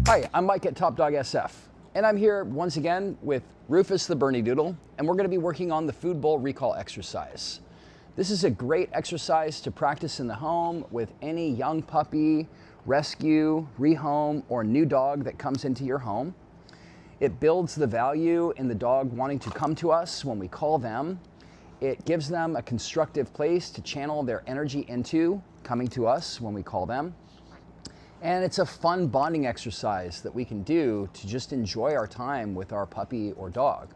Hi, I'm Mike at Top Dog SF, and I'm here once again with Rufus the Bernedoodle, and we're going to be working on the food bowl recall exercise. This is a great exercise to practice in the home with any young puppy, rescue, rehome, or new dog that comes into your home. It builds the value in the dog wanting to come to us when we call them. It gives them a constructive place to channel their energy into coming to us when we call them. And it's a fun bonding exercise that we can do to just enjoy our time with our puppy or dog.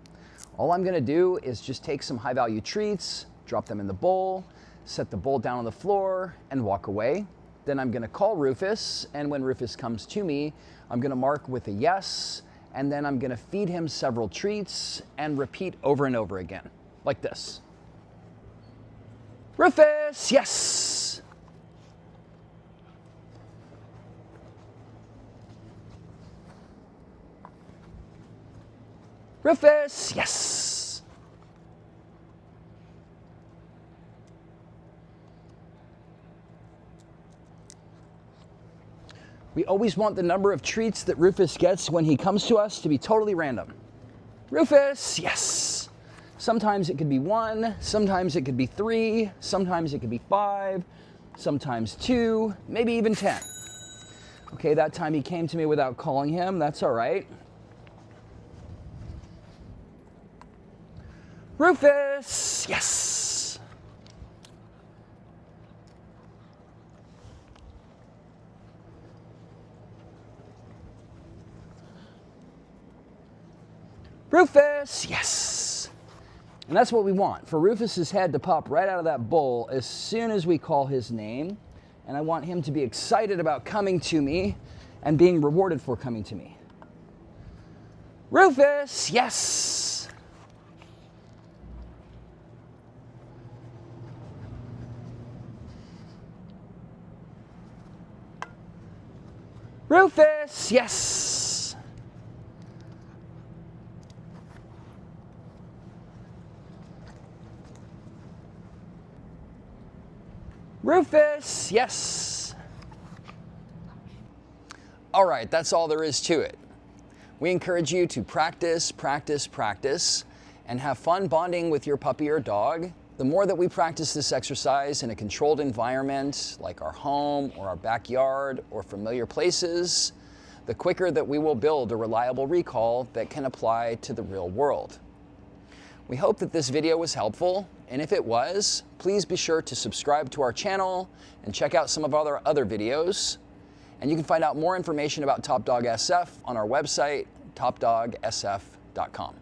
All I'm gonna do is just take some high value treats, drop them in the bowl, set the bowl down on the floor, and walk away. Then I'm gonna call Rufus, and when Rufus comes to me, I'm gonna mark with a yes, and then I'm gonna feed him several treats and repeat over and over again, like this. Rufus, yes! Rufus, yes! We always want the number of treats that Rufus gets when he comes to us to be totally random. Rufus, yes! Sometimes it could be 1, sometimes it could be 3, sometimes it could be 5, sometimes 2, maybe even 10. Okay, that time he came to me without calling him, that's all right. Rufus, yes! Rufus, yes! And that's what we want, for Rufus's head to pop right out of that bowl as soon as we call his name. And I want him to be excited about coming to me and being rewarded for coming to me. Rufus, yes! Rufus, yes! Rufus, yes! All right, that's all there is to it. We encourage you to practice, practice, practice, and have fun bonding with your puppy or dog. The more that we practice this exercise in a controlled environment, like our home or our backyard or familiar places, the quicker that we will build a reliable recall that can apply to the real world. We hope that this video was helpful, and if it was, please be sure to subscribe to our channel and check out some of our other videos. And you can find out more information about Top Dog SF on our website, topdogsf.com.